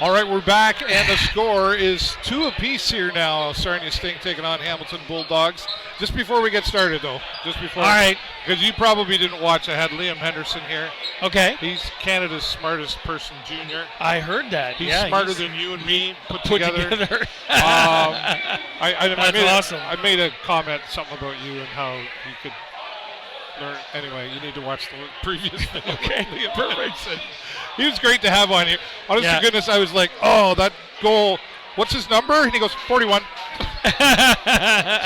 All right, we're back, and the score is 2 apiece here now. Sarnia Sting taking on Hamilton Bulldogs. Just before we get started, though, All right. Because you probably didn't watch. I had Liam Henderson here. Okay. He's Canada's smartest person, junior. I heard that. He's smarter than you and me put together. That's awesome. I made a comment, something about you and how you could learn. Anyway, you need to watch the previous video. Okay, perfect. He was great to have on here. Honest to goodness, I was like, oh, that goal. What's his number? And he goes, 41.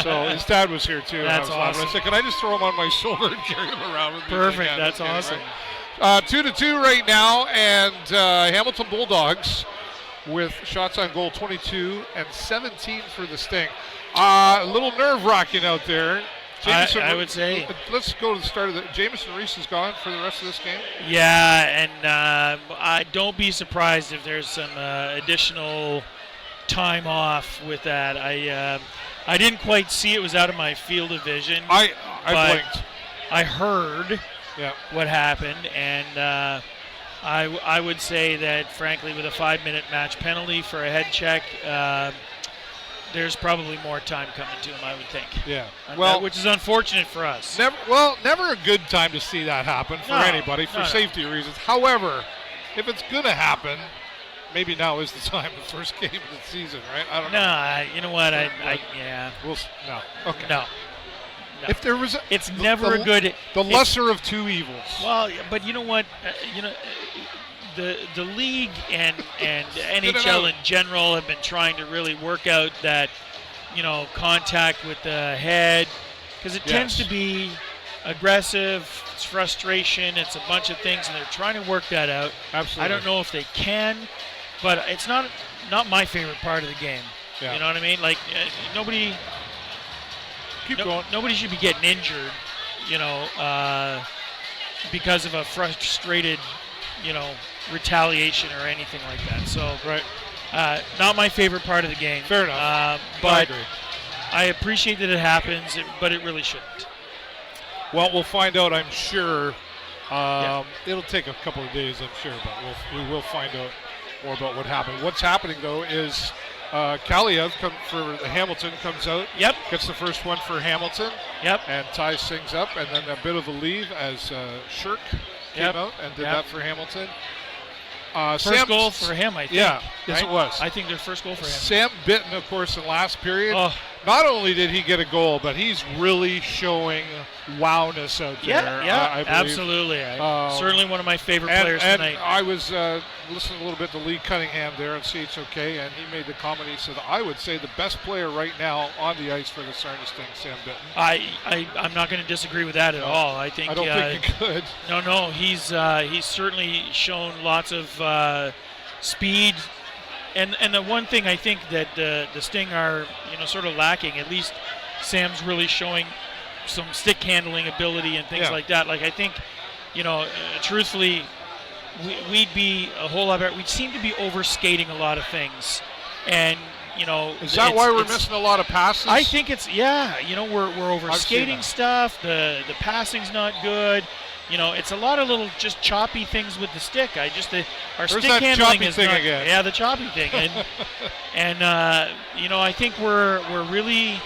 So his dad was here, too. That's awesome. I said, can I just throw him on my shoulder and carry him around with me? Perfect. That's awesome. Right? 2-2 right now, and Hamilton Bulldogs with shots on goal 22 and 17 for the Sting. A little nerve-wracking out there. I would say. Let's go to the start of the. Jamison Reese is gone for the rest of this game. Yeah, and I don't be surprised if there's some additional time off with that. I didn't quite see it; was out of my field of vision. I blinked. I heard what happened, and I would say that, frankly, with a 5-minute match penalty for a head check. There's probably more time coming to him, I would think. Yeah. Well, which is unfortunate for us. Never a good time to see that happen for anybody for safety reasons. However, if it's going to happen, maybe now is the time, the first game of the season, right? I don't know. You know what? No. Okay. No. If there was it's never a good. The lesser of two evils. Well, but you know what? The league and NHL in general have been trying to really work out that, contact with the head, because it tends to be aggressive, it's frustration, it's a bunch of things, and they're trying to work that out. Absolutely. I don't know if they can, but it's not my favorite part of the game. Yeah. You know what I mean? Like nobody should be getting injured, because of a frustrated, retaliation or anything like that. So, not my favorite part of the game. Fair enough. But I appreciate that it happens, but it really shouldn't. Well, we'll find out, I'm sure. It'll take a couple of days, I'm sure, but we will find out more about what happened. What's happening, though, is Kaliev for Hamilton comes out. Yep. Gets the first one for Hamilton. Yep. And ties things up, and then a bit of a leave as Shirk came out and did that for Hamilton. First goal for him, I think. Yeah, yes, it was. I think their first goal for him. Sam Bitton, of course, in last period. Not only did he get a goal, but he's really showing wowness out there. Yeah, I believe. Absolutely. Certainly one of my favorite players tonight. I was listening a little bit to Lee Cunningham there on CHOK, and he made the comment. He said, I would say the best player right now on the ice for the Sarnia Sting, Sam Bitton. I'm not going to disagree with that at all. I don't think you could. No. He's certainly shown lots of speed. And the one thing I think that the Sting are, sort of lacking, at least Sam's really showing some stick handling ability and things like that. Like, I think, truthfully, we'd be a whole lot better. We seem to be overskating a lot of things. And, is that why we're missing a lot of passes? I think it's, we're overskating stuff. The passing's not good. It's a lot of little just choppy things with the stick. Our There's stick that handling choppy is thing not. Again. Yeah, the choppy thing, and I think we're really,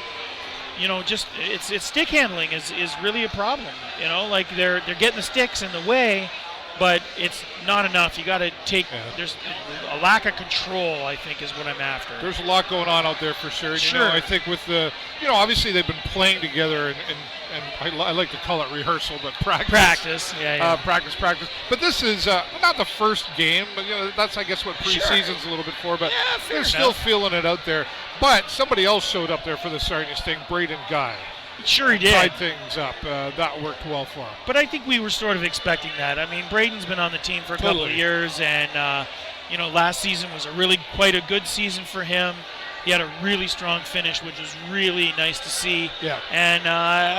just it's stick handling is really a problem. Like they're getting the sticks in the way, but it's not enough. You got to take. There's a lack of control, I think, is what I'm after. There's a lot going on out there for sure. Sure. I think with the, obviously they've been playing together and I like to call it rehearsal, but practice. Practice. But this is not the first game, but that's I guess what preseason's a little bit for. But they're still feeling it out there. But somebody else showed up there for the Sarnia Sting, Braden Guy. Sure he did. Tied things up. That worked well for him. But I think we were sort of expecting that. I mean, Braden's been on the team for a couple of years, and last season was quite a good season for him. He had a really strong finish, which was really nice to see. Yeah. And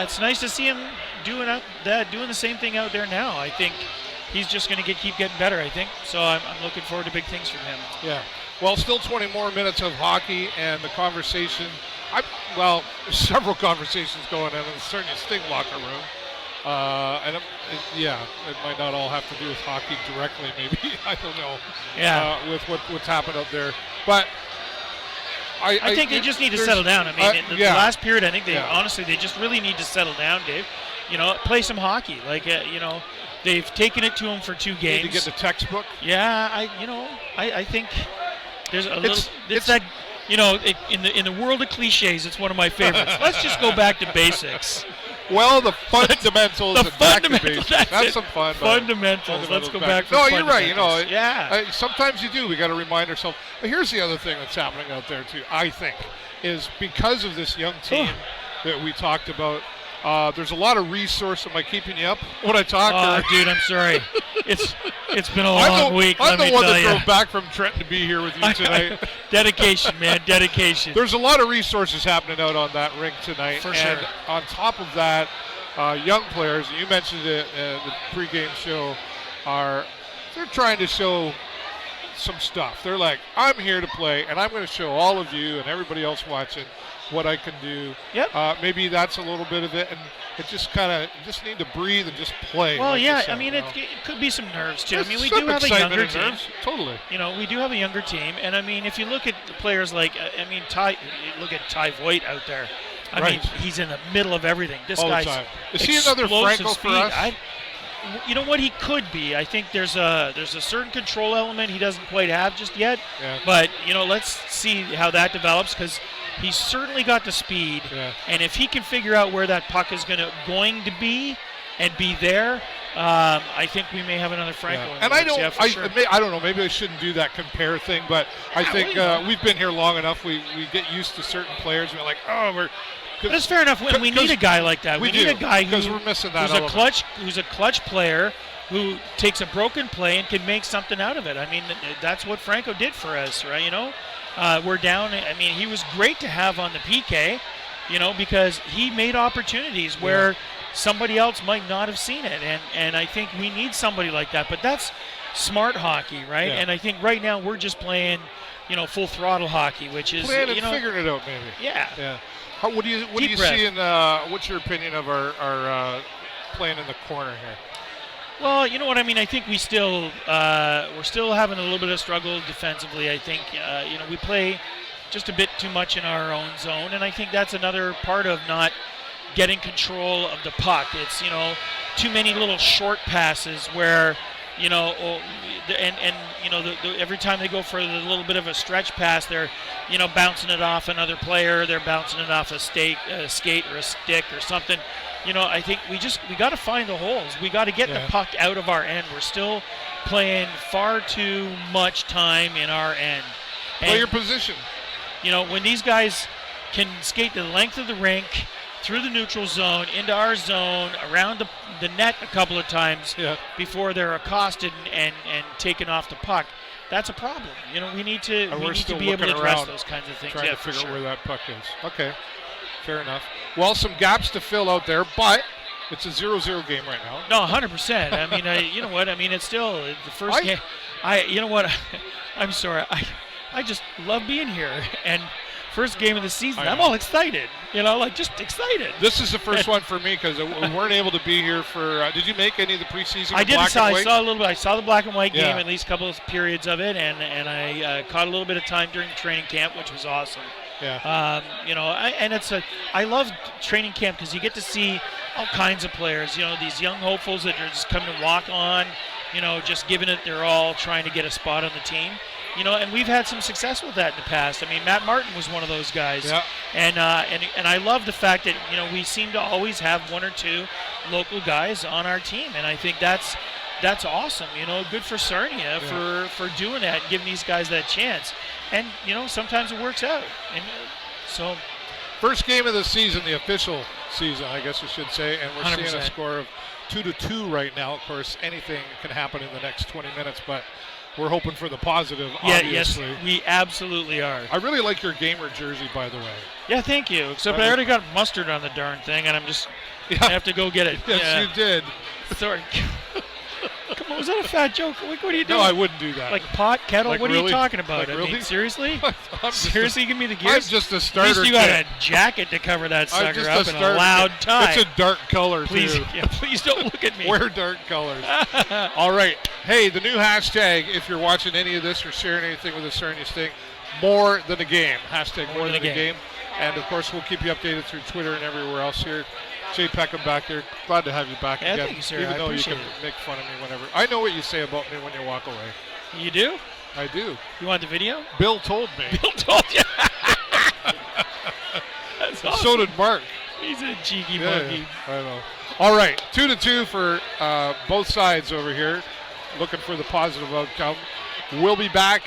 it's nice to see him doing the same thing out there now. I think he's just going to keep getting better, I think. So I'm looking forward to big things from him. Yeah. Well, still 20 more minutes of hockey, and the conversation, several conversations going on in the Sarnia Sting locker room. It might not all have to do with hockey directly, maybe. I don't know. Yeah. With what's happened up there, but I think they just need to settle down. I mean, in the last period, I think honestly they just really need to settle down, Dave. Play some hockey. Like they've taken it to them for 2 games. Need to get the textbook. Yeah, I think there's a little. It's that. In the world of cliches, it's one of my favorites. Let's just go back to basics. Well, the fundamentals. That's some fun. Fundamentals. Let's go back to you're right. Sometimes you do. We got to remind ourselves. But here's the other thing that's happening out there, too, I think, is because of this young team that we talked about, there's a lot of resource. Am I keeping you up when I talk? Oh, dude, I'm sorry. It's been a long week. I'm the one that drove back from Trenton to be here with you tonight. Dedication, man, dedication. There's a lot of resources happening out on that rink tonight. For sure. And on top of that, young players, you mentioned it in the pregame show, they're trying to show some stuff. They're like, I'm here to play, and I'm going to show all of you and everybody else watching what I can do. Yep. Maybe that's a little bit of it, and it just just need to breathe and just play. Well, like yeah, I mean, it could be some nerves too. I mean, we do have a younger team. Nerves. Totally. We do have a younger team, and I mean, if you look at the players like, look at Ty Voigt out there. I mean, he's in the middle of everything. This all guy's the time. Is he another Franco for us? You know what he could be? I think there's a certain control element he doesn't quite have just yet. Yeah. But let's see how that develops, because he's certainly got the speed. Yeah. And if he can figure out where that puck is going to be and be there, I think we may have another Franco. Yeah. And I don't know. Maybe I shouldn't do that compare thing, but I think we've been here long enough. We get used to certain players. We're like, but it's fair enough. We need a guy like that. We need a guy we're missing that who's a clutch player who takes a broken play and can make something out of it. I mean, that's what Franco did for us, right? We're down. I mean, he was great to have on the PK, because he made opportunities where somebody else might not have seen it. And I think we need somebody like that. But that's smart hockey, right? Yeah. And I think right now we're just playing, full throttle hockey, which is playing and figuring it out, maybe. Yeah. Yeah. What do you see in what's your opinion of our playing in the corner here? Well, you know what I mean. I think we're still having a little bit of struggle defensively. I think we play just a bit too much in our own zone, and I think that's another part of not getting control of the puck. It's too many little short passes where every time they go for a little bit of a stretch pass, they're bouncing it off another player. They're bouncing it off a skate or a stick or something. I think we got to find the holes. We got to get the puck out of our end. We're still playing far too much time in our end. Play your position. When these guys can skate the length of the rink, through the neutral zone, into our zone, around the net a couple of times before they're accosted and taken off the puck, that's a problem. We need to be able to address those kinds of things. Trying to figure out where that puck is. Okay, fair enough. Well, some gaps to fill out there, but it's a 0-0 game right now. No, 100%. I mean, you know what? I mean, it's still the first game. You know what? I'm sorry. I just love being here. And first game of the season, I'm all excited. Just excited. This is the first one for me because we weren't able to be here for. Did you make any of the preseason? I did. I saw a little bit. I saw the black and white game, at least a couple of periods of it, and I caught a little bit of time during the training camp, which was awesome. Yeah. I love training camp because you get to see all kinds of players. These young hopefuls that are just coming to walk on. Just giving it their all, trying to get a spot on the team. And we've had some success with that in the past. I mean, Matt Martin was one of those guys. Yeah. And I love the fact that, we seem to always have one or two local guys on our team. And I think that's awesome. Good for Sarnia for doing that and giving these guys that chance. And, sometimes it works out. And so. First game of the season, the official season, I guess we should say. And we're 100%. seeing a score of 2-2 right now. Of course, anything can happen in the next 20 minutes, but we're hoping for the positive, obviously. Yes, we absolutely are. I really like your gamer jersey, by the way. Yeah, thank you. Except I already got mustard on the darn thing, and I'm just I have to go get it. Yes, you did. Sorry. Come on, was that a fat joke? What are you doing? No, I wouldn't do that. Like pot, kettle? Like what are really? you talking about? Like I really? mean, seriously? Seriously, Give me the gears? I'm just a At starter. least you got kit. a jacket to cover that I'm sucker just up a and a starter loud kit. tie. It's a dark color, Please, too. please don't look at me. Wear dark colors. All right. Hey, the new hashtag, if you're watching any of this or sharing anything with the Sarnia Sting, more than a game. Hashtag more than a game. And, of course, we'll keep you updated through Twitter and everywhere else here. Jay Peckham back here. Glad to have you back again. Thank you, sir. Even I though you can appreciate it. make fun of me whenever. I know what you say about me when you walk away. You do? I do. You want the video? Bill told me. Bill told you. That's awesome. So did Mark. He's a cheeky monkey. Yeah, I know. All right, 2-2 for both sides over here. Looking for the positive outcome. We'll be back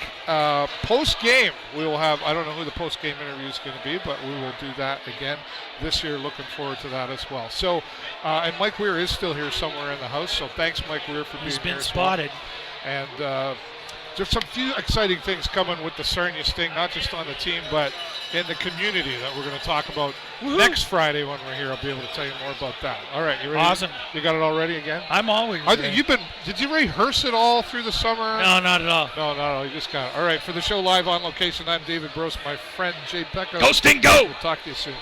post-game. We will have, I don't know who the post-game interview is going to be, but we will do that again this year. Looking forward to that as well. So, and Mike Weir is still here somewhere in the house, so thanks, Mike Weir, for being here. He's been as spotted. well. And there's some few exciting things coming with the Sarnia Sting, not just on the team, but in the community that we're going to talk about next Friday when we're here. I'll be able to tell you more about that. All right, you ready? Awesome. You got it all ready again? I'm always ready. Did you rehearse it all through the summer? No, not at all. No, you just got it. All right, for the show live on location, I'm David Burrows, my friend Jay Peckham. Go Sting, go! We'll talk to you soon.